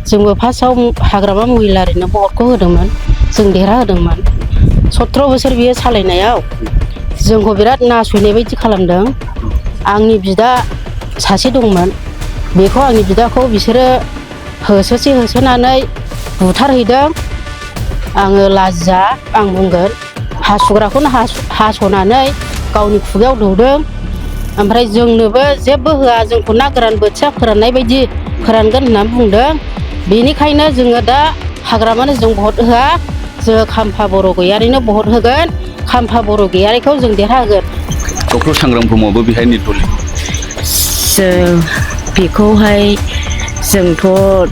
जोंबो फार्स्टआव हाग्रामा महिलारिनो भटखौ होदोंमोन जों देरहाहोदोंमोन 17 बोसोर बियो सालायनायाव जोंखौ बिराद नासयनाय बायदि खालामदों आंनि बिदा सासे दंमोन बेखौ आंनि बिदाखौ बिसोरो होसोनानै बुथारहैदों आङो लाजिया आं बुंगोन हासुग्राखौनो हास'नानै गावनि खुगायाव दौदों ओमफ्राय जोंनोबो जेबो होआ जोंखौ ना गोरान बोथिया फोराननाय बायदि फोरानगोन होननानै बुंदों बेनिखायनो जोङो दा हाग्रामानो जों भट होआ जोङो खाम्फा बर' गयारिनो भट होगोन खाम्फा बर' गयारिखौ जों देरहाहोगोन डक्टर सांग्रां ब्रह्मआबो बेहाय निर्दलिय बेखौहाय जोंथ'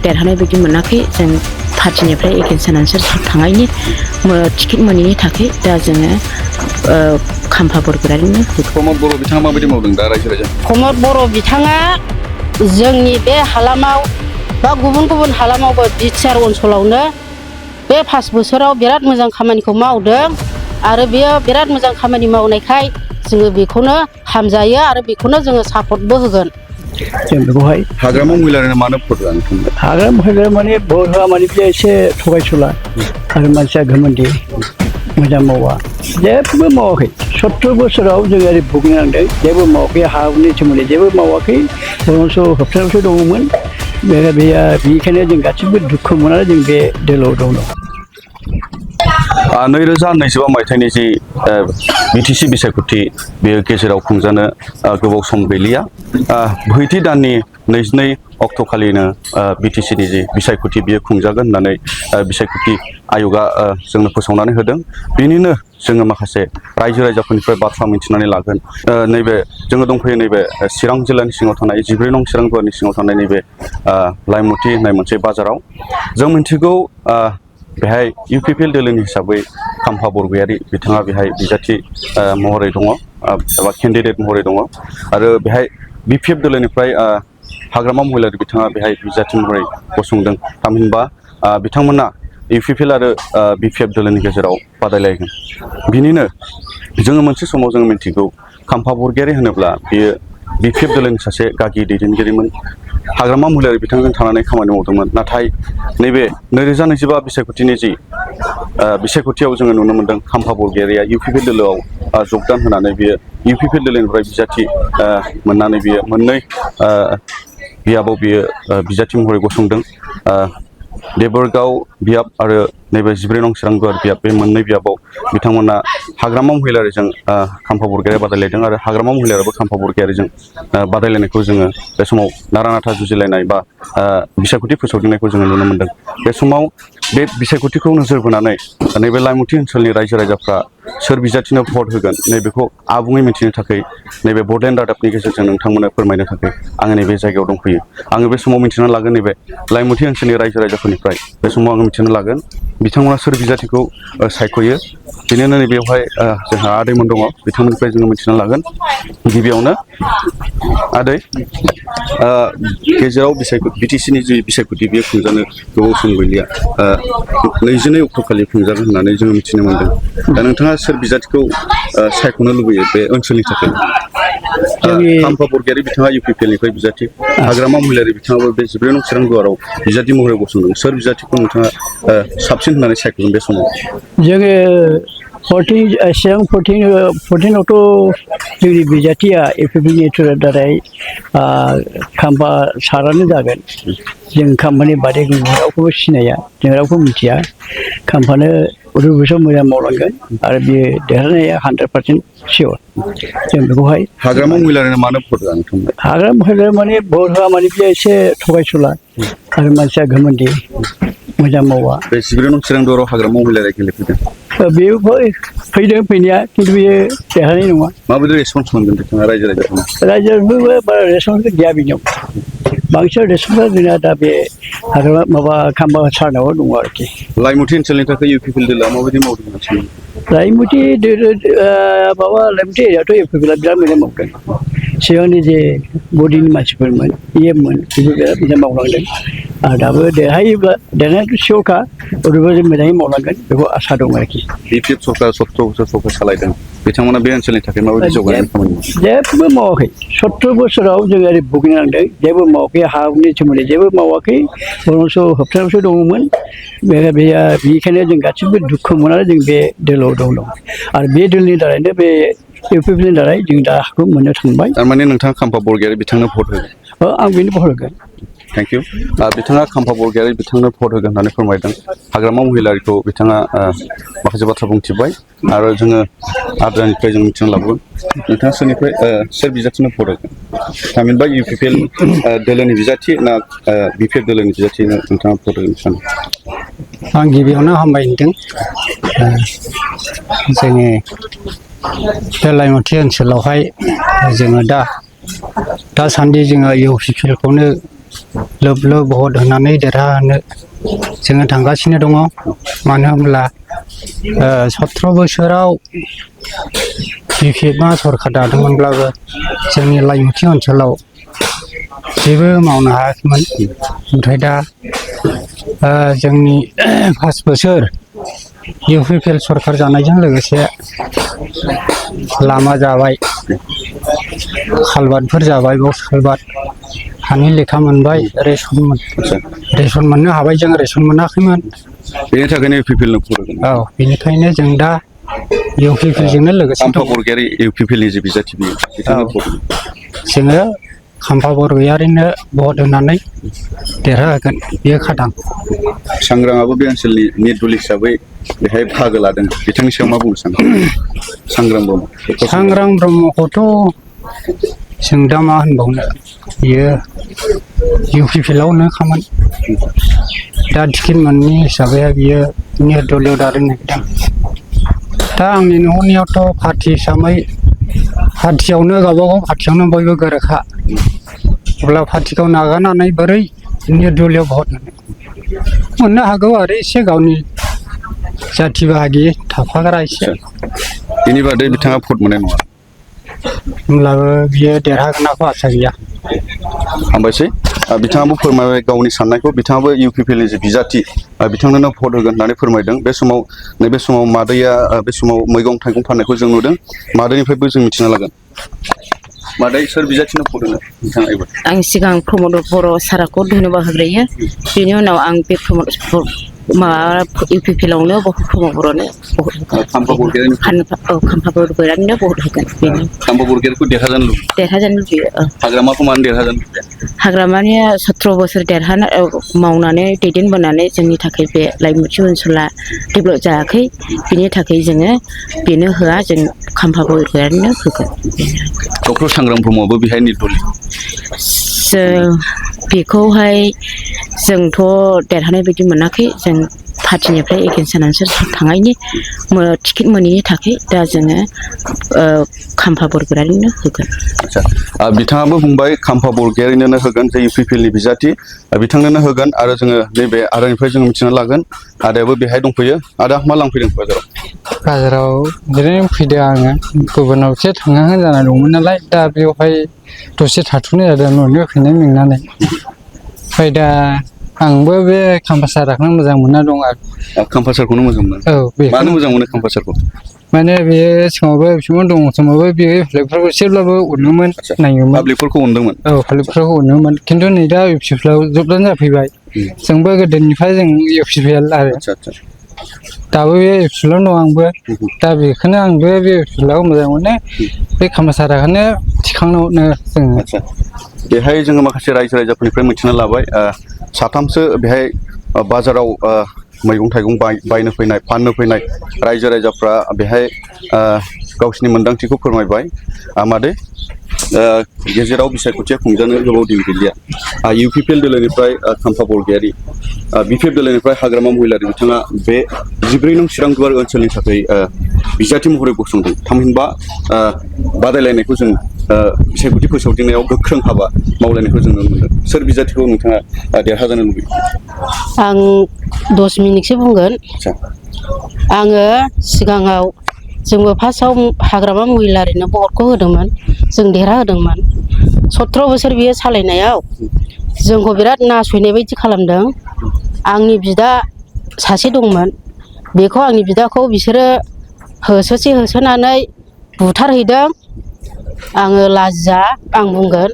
देरहानाय बायदि मोनाखै जों पार्टिनिफ्राय एगेन्स्ट जानानैसो थांनायनि टिकेट मोनैनि थाखाय दा जोङो खाम्फा बर' गयारिनो प्रमद बर' बिथाङा माबायदि मावदों दा रायजो राजा प्रमद बर' बिथाङा जोंनि बे हालामाव बा गुबुन गुबुन हालामावबो बिटिआर ओनसोलावनो बे 5 बोसोराव बिराद मोजां खामानिखौ मावदों आरो बेयो बिराद मोजां खामानि मावनायखाय जोङो बेखौनो हामजायो आरो बेखौनो जोङो सापर्टबो होगोन जों बेखौहाय हाग्रामा महिलारिनो मानो भट होआ नोंथांमोन हाग्रामा महिलारि माने भट होआ माने बे एसे थगायसुला आरो मानसिया घमण्डी मोजां मावा जेबो मावाखै 17 बोसोराव जों ओरै भुगिनांदों जेबो मावाखै हानि सोमोन्दै जेबो मावाखै बरंसो होबथानायावसो दङमोन बेनिखायनो जों गासिबो दुखु मोननानै जों बे दोलोआव दङ 2025 मायथाइनि जि बिटिसि बिसायख'थि बेयो गेजेराव खुंजानो गोबाव सम गैलिया फैथि दाननि 22 अक्ट'खालिनो बिटिसिनि जि बिसायख'थि बियो खुंजागोन होननानै बिसायख'थि आय'गा जोंनो फोसावनानै होदों बेनिनो जोङो माखासे रायजो राजाफोरनिफ्राय बाथ्रा मिथिनानै लागोन नैबे जोङो दंफैयो नैबे चिरां जिल्लानि सिङाव थानाय 14 नं चिरां गुवारनि सिङाव थानाय नैबे लाइमुथि होननाय मोनसे बाजाराव जों मिथिगौ बेहाय इउपिपिएल दोलोनि हिसाबै खाम्फा बरगयारि बिथाङा बेहाय बिजाथि महरै दङ एबा केन्डिडेट महरै दङ आरो बेहाय बिपिएफ दोलोनिफ्राय हाग्रामा महिलारि बिथाङा बेहाय बिजाथि महरै गसंदों थामहिनबा बिथांमोना इउपिपिएल आरो बिपिएफ दोलोनि गेजेराव बादायलायगोन बिनिनो जोङो मोनसे समाव जों मिथिगौ खाम्फा बरगयारि होनोब्ला बियो बिपिएफ दोलोनि सासे गागि दैदेनगिरिमोन हाग्रामा महिलारि बिथांजों थानानै खामानि मावदोंमोन नाथाय नैबे 2025 बिसायख'थिनि जि बिसायख'थियाव जोङो नुनो मोन्दों खाम्फा बरगयारिया इउपिपिएल दोलोआव जगदान होनानै बियो इउपिपिएल दोलोनिफ्राय बिजाथि मोननानै बियो मोननै बियाबाव बियो बिजाथि महरै गसंदों देबोरगाव बियाब आरो नैबे 14 नं चिरां गुवार बियाब बे मोननै बियाबाव बिथांमोना हाग्रामा महिलारिजों खाम्फा बरगयारिया बादायलायदों आरो हाग्रामा महिलारियाबो खाम्फा बरगयारिजों बादायलायनायखौ जोङो बे समाव नारा नाथा जुजिलायनाय बा बिसायख'थि फोसावदिंनायखौ जोङो नुनो मोन्दों बे समाव बे बिसायख'थिखौ नोजोर बोनानै नैबे लाइमुथि ओनसोलनि रायजो राजाफ्रा सोर बिजाथिनो भट होगोन नैबेखौ आबुङै मिथिनो थाखाय नैबे बड'लेण्ड रादाबनि गेजेरजों नोंथांमोननो फोरमायनो थाखाय आङो नैबे जायगायाव दंफैयो आङो बे समाव मिथिना लागोन नैबे लाइमुथि ओनसोलनि रायजो राजाफोरनिफ्राय बे समाव आङो मिथिना लागोन बिथांमोना सोर बिजाथिखौ सायख'यो बिनिनो नैबेयावहाय जोंहा आदैमोन दङ बिथांमोननिफ्राय जोङो मिथिना लागोन गिबियावनो आदै गेजेराव बिटिसिनि जि बिसायख'थि बेयो खुंजानो गोबाव सम गैलिया 22 अक्ट'खालि खुंजागोन होननानै जोङो मिथिनो मोन्दों दा नोंथाङा सोर बिजाथिखौ सायख'नो लुबैयो बे ओनसोलनि थाखाय खाम्फा बरगयारि बिथाङा इउपिपिएलनिफ्राय बिजाथि हाग्रामा महिलारि बिथाङाबो बे 14 नं चिरां गुवाराव बिजाथि महरै गसंदों सोर बिजाथिखौ नोंथाङा साबसिन होननानै सायख'गोन बे समाव जोङो 14 जोंनि बिजाथिया इउपिपिएलनि दाराय खाम्फा सारानो जागोन जों खाम्फानि बादै रावखौबो सिनाया जों रावखौबो मिथिया खाम्फानो रुबिसाव मोजां मावलांगोन आरो बेयो देरहानाया 100% सियर जों बेखौहाय हाग्रामा महिलारिनो मानो भट होआ नोंथांमोन हाग्रामा महिलारि माने भट होआ माने बे एसे थगायसुला आरो मानसिया घमण्डी मोजां मावा बे 14 नं चिरां गुवाराव हाग्रामा महिलारिया गेलेफैदों बेयो फैदों फैनाया खिन्थु बेयो देरहानाय नङा माबायदि रेसपन्स मोनगोन बिथाङा रायजो रायजोफोरबो बारा रेसपन्स गैया बेनियाव बांसिन रेसपन्सआ जोंना दा बे हाग्रामा माबा खाम्फा सारनाव दङ आरोखि लाइमुथि ओनसोलनि थाखाय इउपिपिएल दोलोआ माबायदि मावदों लाइमुथि एरियायावथ' इउपिपिएलआ बिराद मोजां मावदों सिगांनि जे बडिनि मानसिफोरमोन बेयोमोन बेबो बिराद मोजां मावलांदों आरो दाबो देरहायोब्ला देरहानायाथ' सिय'रखा अरायबो जों मोजाङै मावलांगोन बेखौ आसा दं आरोखि बिपिएफ सरकार 17 बोसोर सरकार सालायदों बिथांमोना बे ओनसोलनि थाखाय माबायदि जौगानायनि खामानि मावदों जेबो मावाखै 17 बोसोराव जों ओरै भुगिनांदों जेबो मावाखै हा हुनि सोमोन्दै जेबो मावाखै बरंसो होबथानासो दङमोन बेनिखायनो जों गासिबो दुखु मोननानै जों बे दोलोआव दं आरो बे दोलनि दारैनो बे इउपिपिएलनि दारै जों दा हाखौ मोननो थांबाय थारमाने नोंथाङा खाम्फा बरगयारि बिथांनो भट होगोन आं बेनो भट होगोन थेंक इउ बिथाङा खाम्फा बरगयारि बिथांनो भट होगोन होननानै फोरमायदों हाग्रामा महिलारिखौ बिथाङा माखासे बाथ्रा बुंथिबाय आरो जोङो आद्रानिफ्राय जों मिथिना लाबोगोन नोंथाङा सोर बिजाथिनो भट होगोन थामहिनबा इउपिपिएल दोलोनि बिजाथि ना बिपिएफ दोलोनि बिजाथिनो नोंथाङा भट होगोन सानो आं गिबियावनो हामबाय होनदों जोङो बे लाइमथि ओनसोलावहाय जोङो दासान्दि जोङो इउपिपिएलखौनो लोब लोब भट होनानै देरहाहोनो जोङो थांगासिनो दङ मानो होनब्ला 17 बोसोराव बिपिएफआ सरकार दादोंमोनब्लाबो जोंनि लाइमथि ओनसोलाव जेबो मावनो हायाखैमोन ओमफ्राय दा जोंनि 5 बोसोर इउपिपिएल सरकार जानायजों लोगोसे लामा जाबाय खालबारफोर जाबाय बस खालबार हानि लेखा मोनबाय रेसन मोननो हाबाय जों रेसन मोनाखैमोन बेनि थाखायनो इउपिपिएलनो भट होगोन औ बेनिखायनो जों दा इउपिपिएलजोंनो लोगोसे खाम्फा बरगयारि इउपिपिएलनि जे बिजाथि बियो बिथांनो भट होगोन जोङो खाम्फा बरगयारिनो भट होनानै देरहाहोगोन बेयो खादां सांग्राङाबो बे ओनसोलनि नेतदल हिसाबै बेहाय बाहागो लादों बिथांनि सायाव मा बुंनो सानो सांग्रां ब्रह्मखौथ' जों दा मा होनबावनो बियो इउपिपिएलआवनो खामोन दा टिकेट मोननि हिसाबै बियो नेतदलआव दानो नागिरदों दा आंनि नुहुरनायावथ' पार्टि हिसाबै पार्टियावनो गावबागाव पार्टियावनो बयबो गोरोखा अब्ला पार्टिखौ नागारनानै बोरै नेतदलआव भट मोननो हागौ आरो एसे गावनि जाथि बाहागि थाफाग्रा एसे बेनि बादै बिथाङा भट मोननाय नङा होमब्लाबो बियो देरहागोनखौ आसा गैया हामबायसै बिथाङाबो फोरमायबाय गावनि साननायखौ बिथाङाबो इउपिपिएलनि जे बिजाथि बिथांनोनो भट होगोन होननानै फोरमायदों नैबे समाव मादैया बे समाव मैगं थाइगं फाननायखौ जों नुदों मादैनिफ्रायबो जों मिथिना लागोन मादै सोर बिजाथिनो भट होनो बिथाङा एबार आं सिगां प्रमद बर' साराखौ धन्यबाद होग्रोयो बेनि उनाव आं बे इउपिपिएलआवनो प्रमद बर'नो खाम्फा बरगयारिनो भट होगोन खाम्फा बरगयारिखौ देरहाजानो लुबैयो हाग्रामाखौ मानो देरहाजानो लुबैया हाग्रामानि 17 बोसोर मावनानै दैदेनबोनानै जोंनि थाखाय बे लाइमथि ओनसोला डेभेलप जायाखै बिनि थाखाय जोङो बेनो होआ जों खाम्फा बरगयारिनो होगोन डक्टर सांग्रां ब्रह्मआबो बेहाय नेतदलनि बेखौहाय जोंथ' देरहानाय बायदि मोनाखै जों पार्टिनिफ्राय एगेन्स्ट जानानैसो थांनायनि टिकेट मोनैनि थाखाय दा जोङो खाम्फा बरगयारिनो होगोन आच्छा बिथाङाबो बुंबाय खाम्फा बरगयारिनो होगोन जे इउपिपिएलनि बिजाथि बिथांनोनो होगोन आरो जोङो नैबे आदानिफ्राय जों मिथिना लागोन आदायाबो बेहाय दंफैयो आदा मा लांफैदों बाजाराव बिदिनो फैदों आङो गुबुनावसो थांहां जाना दंमोन नालाय दा बेवहाय दसे थाथ'नाय जादों न'निफ्राय फैनाय मेंनानै ओमफ्राय दा आंबो बे खाम्फा साराखौनो मोजां मोनना दं आरो खाम्फा सारखौनो मोजां मोनो औ मानो मोजां मोनो खाम्फा सारखौ माने बे समावबो दङ समावबो बे पाब्लिकफोरखौ एसेब्लाबो अनोमोन नायोमोन पाब्लिकफोरखौ अनदोंमोन औ पाब्लिकफोरखौ अनोमोन खिन्थु नै दा इउपिपिएलआव जबदान जाफैबाय जोंबो गोदोनिफ्राय जों इउपिपिएल आरो दाबो बे इउपिपिएलआवनो दं आंबो दा बेखौनो आंबो बे इउपिपिएलआव मोजां मोनो बे खाम्फा साराखौनो थिखांनो जोङो बेहाय जोङो माखासे रायजो राजाफोरनिफ्राय मिथिना लाबाय साथामसो बेहाय बाजाराव मैगं थाइगं बायनो फैनाय फाननो फैनाय रायजो राजाफ्रा बेहाय गावसिनि मोन्दांथिखौ फोरमायबाय मादै गेजेराव बिसायख'थिया खुंजानो गोबाव दिन गैलिया इउपिपिएल दोलोनिफ्राय खाम्फा बरगयारि बिपिएफ दोलोनिफ्राय हाग्रामा महिलारि बिथाङा बे 14 नं चिरां गुवार ओनसोलनि थाखाय बिजाथि महरै गसंदों थामहिनबा बादायलायनायखौ जों बिसायख'थि फोसावदिंनायाव गोख्रों हाबा मावलायनायखौ जों नुनो मोनदों सोर बिजाथिखौ नोंथाङा देरहाजानो लुबैयो आं 10 मिनिटसो बुंगोन आङो सिगाङाव जोंबो फार्स्टआव हाग्रामा महिलारिनो भटखौ होदोंमोन जों देरहाहोदोंमोन 17 बोसोर बियो सालायनायाव जोंखौ बिराद नासयनाय बायदि खालामदों आंनि बिदा सासे दंमोन बेखौ आंनि बिदाखौ बिसोरो होसोनानै बुथारहैदों आङो लाजिया आं बुंगोन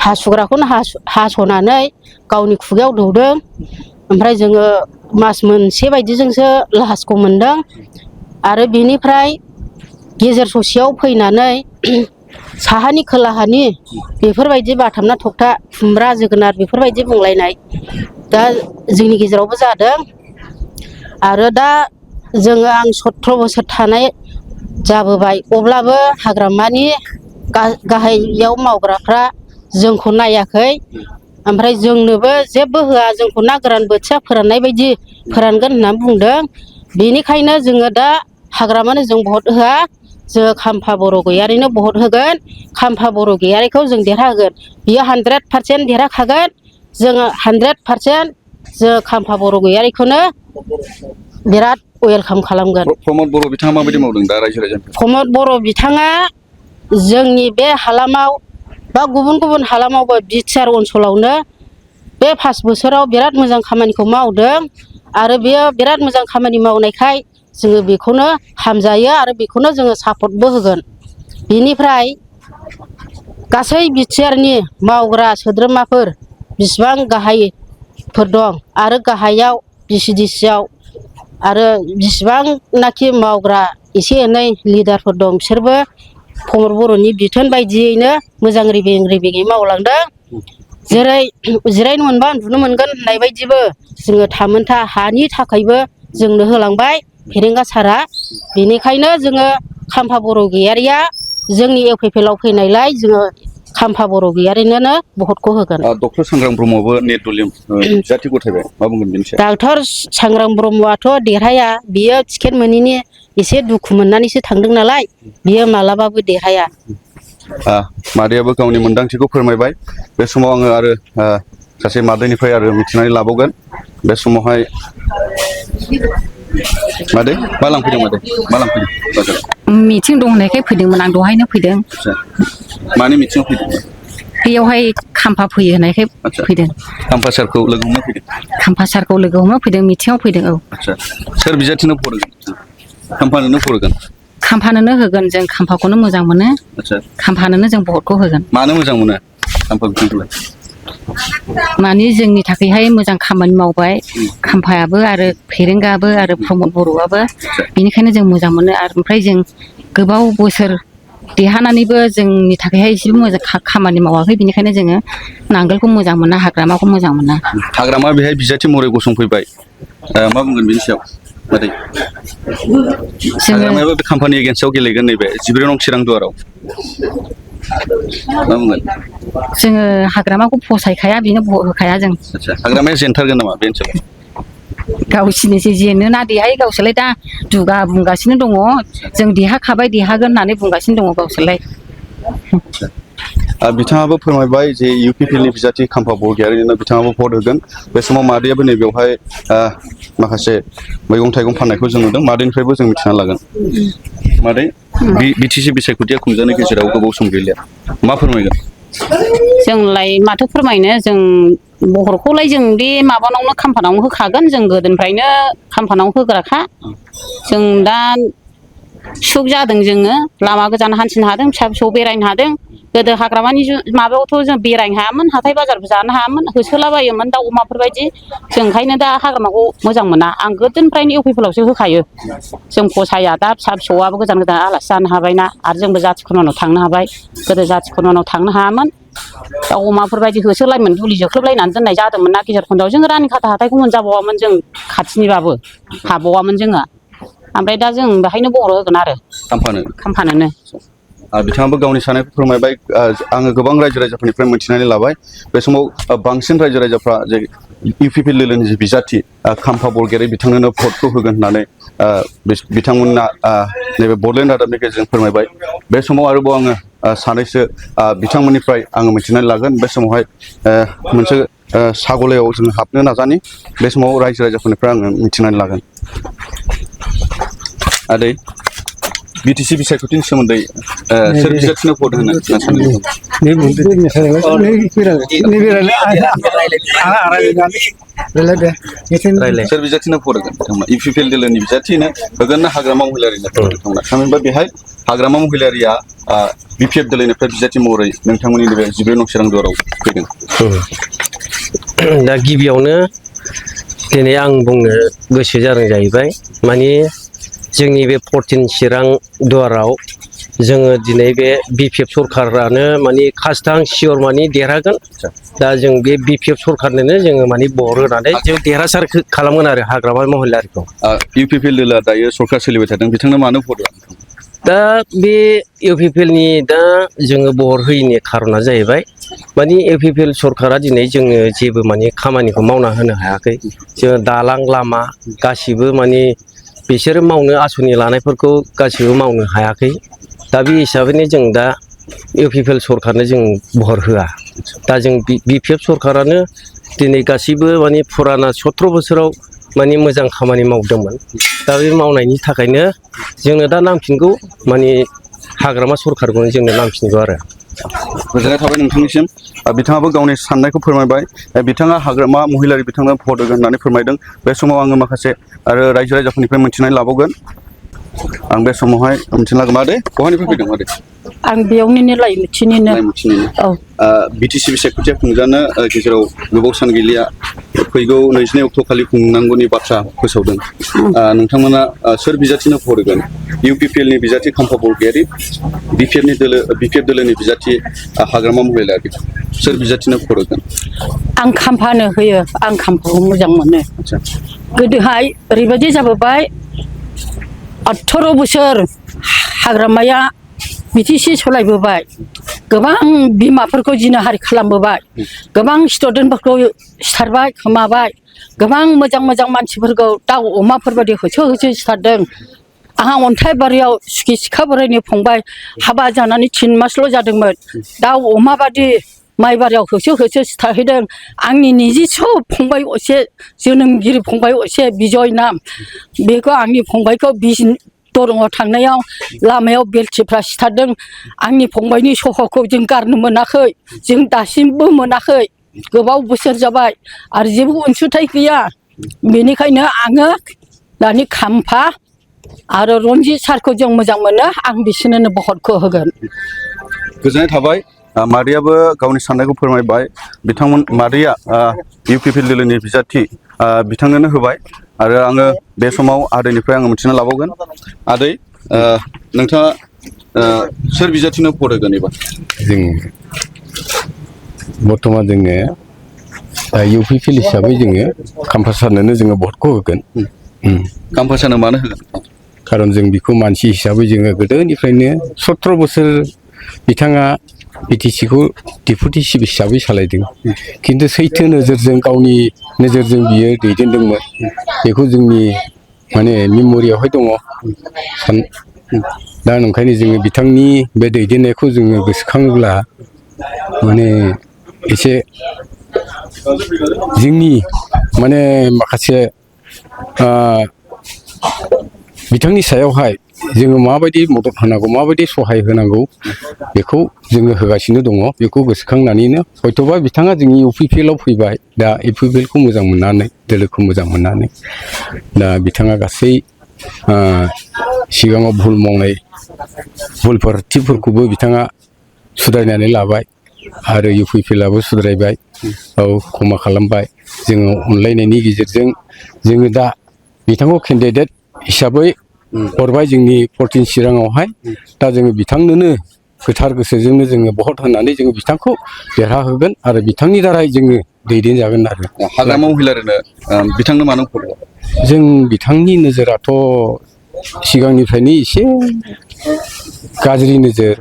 हासुग्राखौनो हास'नानै गावनि खुगायाव दौदों ओमफ्राय जोङो मास मोनसे बायदिजोंसो लासखौ मोनदों आरो बेनिफ्राय गेजेर ससेयाव फैनानै साहानि खोलाहानि बेफोरबायदि बाथामना थगथा खुमब्रा जोगोनार बेफोरबायदि बुंलायनाय दा जोंनि गेजेरावबो जादों आरो दा जोङो आं 17 बोसोर थानाय जाबोबाय अब्लाबो हाग्रामानि गाहायाव मावग्राफ्रा जोंखौ नायाखै ओमफ्राय जोंनोबो जेबो होआ जोंखौ ना गोरान बोथिया फोराननाय बायदि फोरानगोन होननानै बुंदों बेनिखायनो जोङो दा हाग्रामानो जों भट होआ जोङो खाम्फा बर' गयारिनो भट होगोन खाम्फा बर' गयारिखौ जों देरहाहोगोन बियो 100% देरहाखागोन जोङो 100% जों खाम्फा बर' गयारिखौनो बिराद वेलकाम खालामगोन प्रमद बर' बिथाङा माबायदि मावदों दा रायजो राजानि प्रमद बर' बिथाङा जोंनि बे हालामाव बा गुबुन गुबुन हालामावबो बिटिआर ओनसोलावनो बे 5 बोसोराव बिराद मोजां खामानिखौ मावदों आरो बेयो बिराद मोजां खामानि मावनायखाय जोङो बेखौनो हामजायो आरो बेखौनो जोङो सापर्टबो होगोन बेनिफ्राय गासै बिटिआरनि मावग्रा सोद्रोमाफोर बिसिबां गाहायफोर दं आरो गाहायाव बिसिडिसिआव आरो बिसिबांनाखि मावग्रा एसे एनै लिडारफोर दं बिसोरबो प्रमद बर'नि बिथोन बायदियैनो मोजां रेबेङै मावलांदों जेरै जिरायनो मोनबा उन्दुनो मोनगोन होननाय बायदिबो जोङो थामोनथा हानि थाखायबो जोंनो होलांबाय फेरेंगा सारआ बेनिखायनो जोङो खाम्फा बर' गयारिया जोंनि इउपिपिएल आव फैनायलाय जोङो खाम्फा बर' गयारिनोनो भटखौ होगोन डक्टर सांग्रां ब्रह्मआबो नेटदलिम बिजाथि गथायबाय मा बुंगोन बेनि सायाव डक्टर सांग्रां ब्रह्मआथ' देरहाया बियो टिकेट मोनैनि एसे दुखु मोननानैसो थांदों नालाय बियो मालाबाबो देरहाया मादैयाबो गावनि मोनदांथिखौ फोरमायबाय बे समाव आङो आरो सासे मादैनिफ्राय आरो मिथिनानै लाबावगोन बे समावहाय मादै मा लांफैदों मा लांफैदों मिथिं दं होननायखाय फैदोंमोन आं दहायनो फैदों मानि मिथिङाव फैदों बेयावहाय खाम्फा फैयो होननायखाय फैदों खाम्फा सारखौ लोगो हमनो फैदों खाम्फा सारखौ लोगो हमनो फैदों मिथिङाव फैदों औ सोर बिजाथिनो फरायगोन खाम्फानोनो फरायगोन खाम्फानोनो होगोन जों खाम्फाखौनो मोजां मोनो खाम्फानोनो जों भटखौ होगोन मानो मोजां मोनो खाम्फा बिथांखौलाय माने जोंनि थाखायहाय मोजां खामानि मावबाय खाम्फायाबो आरो फेरेंगाबो आरो प्रमद बर'आबो बेनिखायनो जों मोजां मोनो आरो ओमफ्राय जों गोबाव बोसोर देरहानानैबो जोंनि थाखायहाय एसेबो मोजां खामानि मावाखै बेनिखायनो जोङो नांगोलखौ मोजां मोना हाग्रामाखौ मोजां मोना हाग्रामा बेहाय बिजाथि महरै गसंफैबाय मा बुंगोन बेनि सायाव मादै हाग्रामायाबो बे खाम्फानि एगेन्स्टआव गेलेगोन नैबे 14 नं चिरां दुवाराव मा बुंगोन जोङो हाग्रामाखौ फसायखाया बेनो भट होखाया जों हाग्रामाया जेनथारगोन नामा बे ओनसोलाव गावसिनिसो जेनोना देहाय गावसोरलाय दा दुगा बुंगासिनो दङ जों देहाखाबाय देहागोन होननानै बुंगासिनो दङ गावसोरलाय बिथाङाबो फोरमायबाय जे इउपिपिएलनि बिजाथि खाम्फा बरगयारिनो बिथाङाबो भट होगोन बे समाव मादैयाबो नैबेवहाय माखासे मैगं थाइगं फाननायखौ जों नुदों मादैनिफ्रायबो जों मिथिना लागोन मादै बिटिसि बिसायख'थिया खुंजानाय गेजेराव गोबाव सम गैलिया मा फोरमायगोन जोंलाय माथो फोरमायनो जों बहरखौलाय जों बे माबानावनो खाम्फानावनो होखागोन जों गोदोनिफ्रायनो खाम्फानावनो होग्राखा जों दा सुख जादों जोङो लामा गोजान हान्थिनो हादों फिसा फिसौ बेरायनो हादों गोदो हाग्रामानि माबायावथ' जों बेरायनो हायामोन हाथाय बाजारबो जानो हायामोन होसोलाबायोमोन दाउ अमाफोरबायदि जों ओंखायनो दा हाग्रामाखौ मोजां मोना आं गोदोनिफ्रायनो इउपिपिएलआवसो होखायो जों फसाया दा फिसा फिसौआबो गोजान गोजान आलासि जानो हाबायना आरो जोंबो जाथि खुरमानाव थांनो हाबाय गोदो जाथि खुरमानाव थांनो हायामोन दाउ अमाफोरबायदि होसोलायमोन दुलि जोख्लोबलायनानै दोननाय जादोंमोन ना गेजेर खन्दआव जों रानिखाथा हाथायखौ मोनजाबावामोन जों खाथिनिबाबो हाबावामोन जोङो ओमफ्राय दा जों बेहायनो बर' होगोन आरो खाम्फानोनो बिथाङाबो गावनि साननायखौ फोरमायबाय आङो गोबां रायजो राजाफोरनिफ्राय मिथिनानै लाबाय बे समाव बांसिन रायजो राजाफ्रा जे इउपिपिएल लेभेलनि जे बिजाथि खाम्फा बरगयारि बिथांनोनो भटखौ होगोन होननानै बिथांमोना नैबे बड'लेण्ड रादाबनि गेजेरजों फोरमायबाय बे समाव आरोबाव आङो सानैसो बिथांमोननिफ्राय आङो मिथिनानै लागोन बे समावहाय मोनसे सागलायाव जोङो हाबनो नाजानि बे समाव रायजो राजाफोरनिफ्राय आङो मिथिनानै लागोन आदै बिटिसि बिसायख'थिनि सोमोन्दै सोर बिजाथिनो भट होनो सानो? सोर बिजाथिनो भट होगोन बिथांमोना इउपिपिएल दोलोनि बिजाथिनो होगोन ना हाग्रामा महिलारिनो भट बिथांमोना? थामहिनबा बेहाय हाग्रामा महिलारिया बिपिएफ दोलोनिफ्राय बिजाथि महरै नोंथांमोननि नैबे 14 नं चिरां दुवाराव फैदों। दा गिबियावनो दिनै आं बुंनो गोसो जादों जाहैबाय माने जोंनि बे 14 चिरां दुवाराव जोङो दिनै बे बिपिएफ सरखारानो माने खासथां सियर माने देरहागोन। दा जों बे बिपिएफ सरखारनोनो जोङो माने भट होनानै जों देरहासार खालामगोन आरो हाग्रामा महिलारिखौ। इउपिपिएल दोलोआ दायो सरखार सोलिबाय थादों, बिथांनो मानो भट होआ? दा बे इउपिपिएलनि दा जोङो भट होयैनि खारना जाहैबाय माने इउपिपिएल सरकारा दिनै जोङो जेबो माने खामानिखौ मावना होनो हायाखै। जोङो दालां लामा गासिबो माने बिसोरो मावनो आसनि लानायफोरखौ गासिबो मावनो हायाखै। दा बे हिसाबैनो जों दा इउपिपिएल सरकारनो जों भट होआ। दा जों बिपिएफ सरकारानो दिनै गासिबो माने फुराना 17 बोसोराव माने मोजां खामानि मावदोंमोन। दा बे मावनायनि थाखायनो जोंनो दा नांफिनगौ माने हाग्रामा सरकारखौनो जोंनो नांफिनगौ आरो। गोजोननाय थाबाय नोंथांनिसिम। बिथाङाबो गावनि साननायखौ फोरमायबाय। बिथाङा हाग्रामा महिलारि बिथांनो भट होगोन होननानै फोरमायदों। बे समाव आङो माखासे आरो रायजो राजाफोरनिफ्राय मोनथिनानै लाबावगोन। आं बे समावहाय मोनथिनो लागोन। मादै बहानिफ्राय फैदों मादै? आं बेयावनिनो लाइमुथिनिनो। औ। बिटिसि बिसायख'थिया खुंजानो गेजेराव गोबाव सान गैलिया, फैगौ 22 अक्ट'खालि खुंनांगौनि बाथ्रा फोसावदों। नोंथांमोना सोर बिजाथिनो भट होगोन? इउपिपिएलनि बिजाथि खाम्फा बरगयारि, बिपिएफ दोलोनि बिजाथि हाग्रामा महिलारि, सोर बिजाथिनो भट होगोन? आं खाम्फानो होयो। आं खाम्फाखौ मोजां मोनो। गोदोहाय ओरैबायदि जाबोबाय 18 बोसोर हाग्रामाया बिटिसि सलायबोबाय, गोबां बिमाफोरखौ जिनाहारि खालामबोबाय, गोबां स्टुडेन्टफोरखौ सिथारबाय खोमाबाय, गोबां मोजां मोजां मानसिफोरखौ दाउ अमाफोरबायदि होसो होसो सिथारदों। आंहा अन्थाइबारियाव सुखि सिखा बोरायनि फंबाय हाबा जानानै 3 मासल' जादोंमोन। दाउ अमा बादि माइबारियाव होसो होसो सिथारहैदों। आंनि निजिस' फंबाय असे, जोनोमगिरि फंबाय असे बिजय नाम, बेखौ आंनि फंबायखौ दरंआव थांनायाव लामायाव बेलथिफ्रा सिथारदों। आंनि फंबायनि सह'खौ जों गारनो मोनाखै, जों दासिमबो मोनाखै। गोबाव बोसोर जाबाय आरो जेबो अनसुंथाइ गैया। बेनिखायनो आङो दानि खाम्फा आरो रन्जित सारखौ जों मोजां मोनो। आं बिसोरनो भटखौ होगोन। गोजोननाय थाबाय। मादैयाबो गावनि साननायखौ फोरमायबाय। मादैया इउपिपिएल दोलोनि बिजाथि बिथांनोनो होबाय। आरो आङो बे समाव आदैनिफ्राय आङो मिथिना लाबावगोन। आदै, नोंथाङा सोर बिजाथिनो भट होगोन एबार? जों बर्थमान जोङो इउपिपिएल हिसाबै जोङो खाम्फा सारनोनो जोङो भटखौ होगोन। खाम्फा सारनो मानो होगोन? खारन जों बिखौ मानसि हिसाबै जोङो गोदोनिफ्रायनो 17 बोसोर बिथाङा बिटिसिखौ डेपुटि चिफ हिसाबै सालायदों। खिन्थु सैथो नोजोरजों गावनि नोजोरजों बियो दैदेनदोंमोन। बेखौ जोंनि माने मेम'रियावहाय दङ। दा ओंखायनो जोङो बिथांनि बे दैदेननायखौ जोङो गोसोखाङोब्ला माने एसे जोंनि माने माखासे बिथांनि सायावहाय जोङो माबायदि मदद होनांगौ, माबायदि सहाय होनांगौ, बेखौ जोङो होगासिनो दङ। बेखौ गोसोखांनानैनो हयथ'बा बिथाङा जोंनि इउपिपिएलआव फैबाय। दा इउपिपिएलखौ मोजां मोननानै, दोलोखौ मोजां मोननानै दा बिथाङा गासै सिगाङाव भुल मावनाय भुलफोरखौबो बिथाङा सुद्रायनानै लाबाय आरो इउपिपिएलआबो सुद्रायबाय। औ, क्षमा खालामबाय। जोङो अनलायनायनि गेजेरजों जोङो दा बिथांखौ केन्डिडेट हिसाबै हरबाय जोंनि 14 चिराङावहाय। दा जोङो बिथांनोनो गोथार गोसोजोंनो जोङो भट होनानै जोङो बिथांखौ देरहाहोगोन आरो बिथांनि दारै जोङो दैदेनजागोन आरो। हाग्रामा महिलारिनो बिथांनो मानो भट होआ? जों बिथांनि नोजोराथ' सिगांनिफ्रायनो एसे गाज्रि नोजोर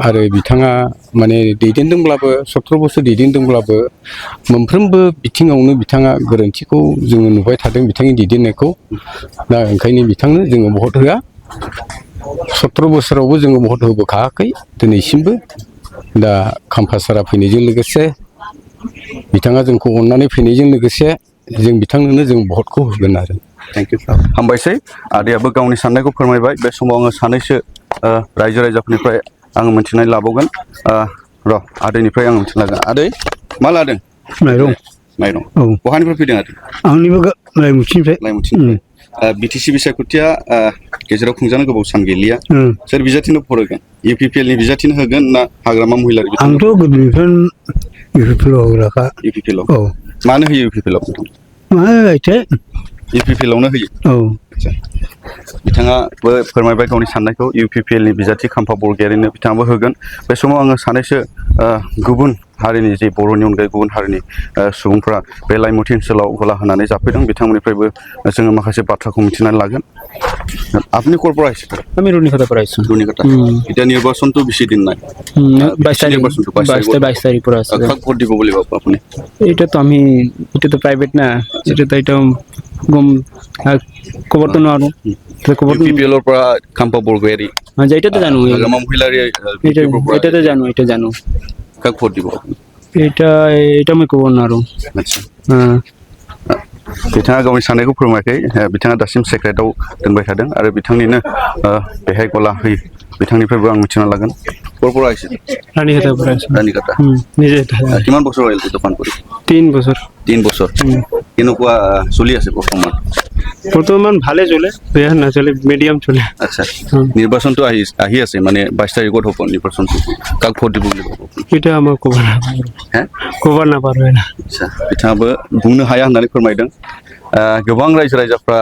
आरो बिथाङा माने दैदेनदोंब्लाबो 17 बोसोर दैदेनदोंब्लाबो मोनफ्रोमबो बिथिङावनो बिथाङा गोरोन्थिखौ जोङो नुबाय थादों, बिथांनि दैदेननायखौ। दा ओंखायनो बिथांनो जोङो भट होआ। 17 बोसोरावबो जोङो भट होबोखायाखै दिनैसिमबो। दा खाम्फा सारा फैनायजों लोगोसे बिथाङा जोंखौ अननानै फैनायजों लोगोसे जों बिथांनोनो जों भटखौ होगोन आरो। थेंक यू हामबायसै आदैयाबो गावनि साननायखौ फोरमायबाय बे समाव आङो सानैसो रायजो राजाफोरनिफ्राय आङो मोनथिनाय लाबावगोन र' आदैनिफ्राय आं मोनथिनो लागोन आदै मा लादों माइरं माइरं औ बहानिफ्राय फैदों आदै आंनिबो लाइमुथिनिफ्राय लाइमुथिनिफ्राय बिटिसि बिसायख'थिया गेजेराव खुंजानो गोबाव सान गैलिया सोर बिजाथिनो फरायगोन UPPL नि बिजाथिनो होगोन ना हाग्रामा महिलारि आंथ' गोदोनिफ्रायनो UPPL होग्राखा UPPL औ मानो होयो UPPL आव मा गायथे UPPL आवनो होयो औ बिथाङाबो फोरमायबाय गावनि साननायखौ UPPL नि बिजाथि खाम्फा बरगयारिनो बिथाङाबो होगोन बे समाव आङो सानैसो गुबुन हारिनि जे बर'नि अनगायै गुबुन हारिनि सुबुंफोरा बे लाइमुथि ओनसोलाव गला होनानै जाफैदों बिथांमोननिफ्रायबो जोङो माखासे बाथ्राखौ मिथिनानै लागोन आपनि क'रपरा है আমি রুনিখাতা পড়াইছি দুর্নিকতা এটা নির্বাচন তো বেশি দিন নাই 22 তারিখ নির্বাচন তো 22 তারিখ পরে আছে কাক ভোট দিব বলে বাবা আপনি এটা তো আমি এটা তো প্রাইভেট না এটা তো এটা গম খবর তো না খবর UPPL এর পৰা খাম্পা বৰগয়াৰী এটা তো জানো হাগ্ৰামা মহিলাৰী এটা তো জানো এটা জানো কাক ভোট দিব এটা এটা আমি খবর না আচ্ছা बिथाङा गावनि साननायखौ फोरमायाखै बिथाङा दासिम सेक्रेटआव दोनबाय थादों आरो बिथांनिनो बेहाय गला होयो बिथांनिफ्रायबो आं मिथिना लागोन क'रपरा आइसे रानिखाता কিমান বছৰ হ'ল দোকান কৰি 3 বছর 3 বছৰ কেনেকুৱা চলি আছে বৰ্তমান ভালে চলে বেয়া নচলে মিডিয়াম চলে আচ্ছা নিৰ্বাচনটো আহি আছে মানে 22 তাৰিখত হ'ব নিৰ্বাচনটো কাক ভোট দিব বুলি এটা আমাৰ খবৰ নাপাৰো আচ্ছা बिथाङाबो बुंनो हाया होननानै फोरमायदों गोबां रायजो राजाफ्रा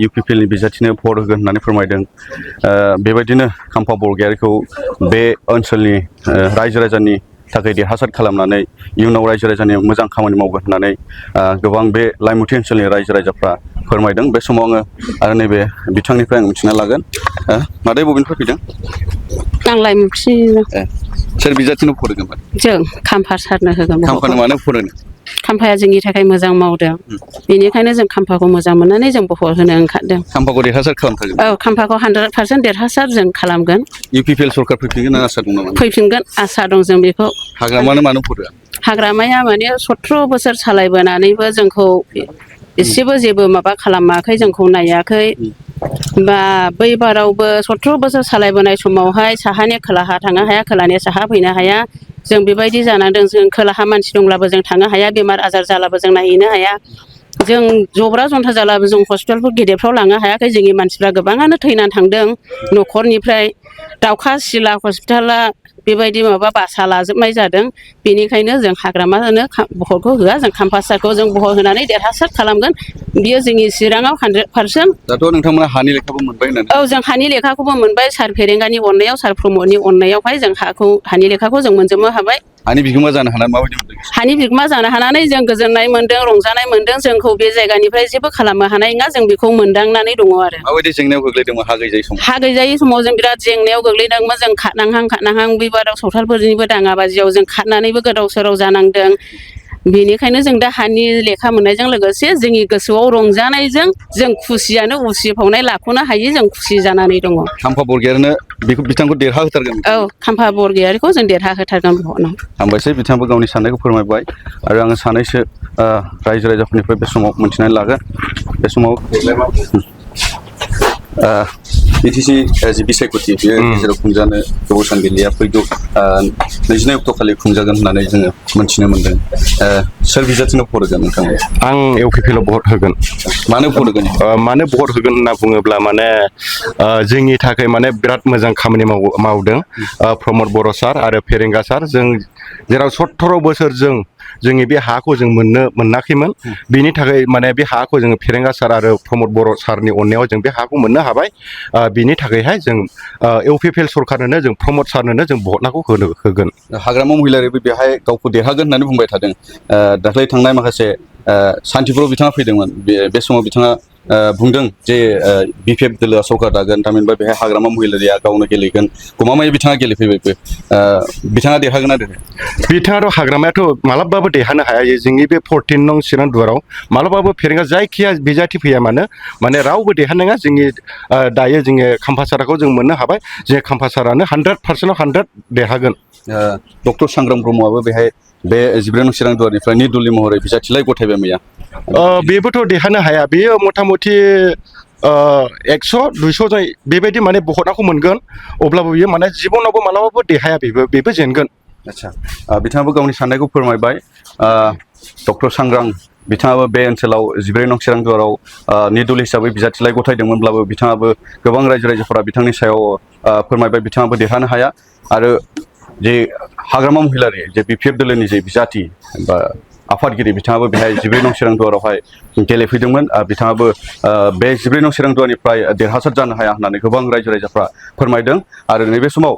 UPPL नि बिजाथिनो भट होगोन होननानै फोरमायदों बेबायदिनो खाम्फा बरगयारिखौ बे ओनसोलनि रायजो राजानि थाखाय देरहासार खालामनानै इयुनाव रायजो राजानि मोजां खामानि मावगोन होननानै गोबां बे लाइमुथि ओनसोलनि रायजो राजाफ्रा फोरमायदों बे समाव आङो आरो नैबे बिथांनिफ्राय आं मिथिना लागोन मादै बबेनिफ्राय फैदों आं लाइमुथि सोर बिजाथिनो भट होगोन जों खाम्फा सारनो होगोन खाम्फानो मानो भट होनो खाम्फाया जोंनि थाखाय मोजां मावदों बेनिखायनो जों खाम्फाखौ मोजां मोननानै जों भट होनो ओंखारदों खाम्फाखौ देरहासार खालामथारगोन औ खाम्फाखौ 100% देरहासार जों खालामगोन UPPL सरकार फैफिनगोन आसा दं नामा फैफिनगोन आसा दं जों बेखौ हाग्रामानो मानो भट होआ हाग्रामाया माने 17 बोसोर सालायबोनानैबो जोंखौ एसेबो जेबो माबा खालामाखै जोंखौ नायाखै बा बै बारावबो 17 बोसोर सालायबोनाय समावहाय साहानि खोलाहा थांनो हाया खोलानि साहा फैनो हाया जों बेबायदि जानांदों जों खोलाहा मानसि दंब्लाबो जों थांनो हाया बेमार आजार जालाबो जों नायहैनो हाया जों जब्रा जन्था जालाबो जों हस्पिटालफोर गेदेरफ्राव लांनो हायाखै जोंनि मानसिफ्रा गोबाङानो थैनानै थांदों न'खरनिफ्राय दाउखा सिला हस्पिटाला बेबायदि माबा बासा लाजोबनाय जादों बेनिखायनो जों हाग्रामानो भटखौ होआ जों खाम्फासारखौ जों भट होनानै देरहासार खालामगोन बियो जोंनि चिराङाव 100% दाथ' नोंथांमोना हानि लेखाबो मोनबाय होननानै औ जों हानि लेखाखौबो मोनबाय सार फेरेंगानि अननायाव सार प्रमदनि अननायावहाय जों हानि लेखाखौ जों मोनजोबनो हाबाय हानि बिगोमा जानो हानाय माबायदि मोनदों हानि बिगोमा जानो हानानै जों गोजोननाय मोन्दों रंजानाय मोन्दों जोंखौ बे जायगानिफ्राय जेबो खालामनो हानाय नङा जों बेखौ मोनदांनानै दङ आरो माबायदि जेंनायाव गोग्लैदोंमोन हा गैजायै समाव हा गैजायै समाव जों बिराद जेंनायाव गोग्लैदोंमोन जों खारनांहां बेबाराव सावथालफोरनिबो दाङाबाजियाव जों खारनानैबो गोदाव सोराव जानांदों बेनिखायनो जों दा हानि लेखा मोननायजों लोगोसे जोंनि गोसोआव रंजानायजों जों खुसियानो उसिफावनाय लाख'नो हायि जों खुसि जानानै दङ खाम्फा बरगयारिनो बिथांखौ देरहा होथारगोन औ खाम्फा बरगयारिखौ जों देरहा होथारगोन भटआव हामबायसै बिथाङाबो गावनि साननायखौ फोरमायबाय आरो आङो सानैसो रायजो राजाफोरनिफ्राय बे समाव मोनथिनानै लागोन बे समाव बिटिसि जि बिसायख'थि बेयो गेजेराव खुंजानो गोबाव सान गैलिया फैगौ 22 अक्ट' खालि खुंजागोन होननानै जोङो मोनथिनो मोन्दों सोर बिजाथिनो भट होगोन नोंथांमोन आं UPPL आव भट होगोन मानो भट होगोन मानो भट होगोन होनना बुङोब्ला माने जोंनि थाखाय माने बिराद मोजां खामानि मावदों प्रमद बर' सार आरो फेरेंगा सार जों जेराव 17 बोसोर जोंनि बे हाखौ जों मोनाखैमोन बिनि थाखाय माने बे हाखौ जोङो फेरेंगा सार आरो प्रमद बर' सारनि अननायाव जों बे हाखौ मोननो हाबाय बिनि थाखायहाय जों UPPL सरकारनो जों प्रमद सारनो जों भटखौ होगोन हाग्रामा महिलारिबो बेहाय गावखौ देरहागोन होननानै बुंबाय थादों दाख्लै थांनाय माखासे सान्थिफुराव बिथाङा फैदोंमोन बे समाव बिथाङा बुंदों जे BPF दोलोआ सरकार दागोन थामहिनबा बेहाय हाग्रामा महिलारिया गावनो गेलेगोन गमामायै बिथाङा गेलेफैबायबो बिथाङा देरहागोन आरो बिथाङाथ' हाग्रामायाथ' मालाबाबो देरहानो हाया जोंनि बे 14 नं चिरां दुवाराव मालाबाबो फेरेंगा जायखिया बिजाथि फैया माने रावबो देरहानो नङा जोंनि दायो जोङो खाम्फासाराखौ जों मोननो हाबाय जे खाम्फासारानो 100% 100 देरहागोन डक्टर सांग्राम ब्रह्मआबो बेहाय बे 14 नं चिरां दुवारनिफ्राय निदुलि महरै बिजाथिलाय गथायबाय मैया बेबोथ' देरहानो हाया बेयो मथा मथि 100 200 जाय बेबायदि माने बहनाखौ मोनगोन अब्लाबो बियो माने जिबनावबो मालाबाबो देरहाया बेबो जेनगोन आच्छा बिथाङाबो गावनि साननायखौ फोरमायबाय डक्टर सांग्रां बिथाङाबो बे ओनसोलाव 14 नं चिरां दुवाराव निदुल हिसाबै बिजाथिलाय गथायदोंमोनब्लाबो बिथाङाबो गोबां रायजो-राजाफोरा बिथांनि सायाव फोरमायबाय बिथाङाबो देरहानो हाया आरो जे हाग्रामा महिलारि जे बिपिएफ दोलोनि जे बिजाथि बा आफादगिरि बिथाङाबो बेहाय 14 नं चिरां दुवारावहाय गेलेफैदोंमोन बिथाङाबो बे 14 नं चिरां दुवारनिफ्राय देरहासार जानो हाया होननानै गोबां रायजो-राजाफ्रा फोरमायदों आरो नैबे समाव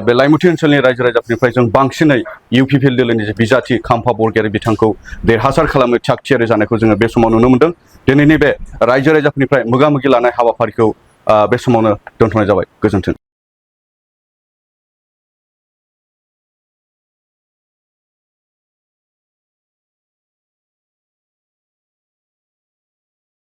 बे लाइमुथि ओनसोलनि रायजो-राजाफोरनिफ्राय जों बांसिनै इउपिपिएल दोलोनि जे बिजाथि खाम्फा बरगयारि बिथांखौ देरहासार खालामनो थियारि जानायखौ जोङो बे समाव नुनो मोनदों दिनैनि बे रायजो-राजाफोरनिफ्राय मोगा-मोगि लानाय हाबाफारिखौ बे समावनो दोनथ'नाय जाबाय गोजोन्थों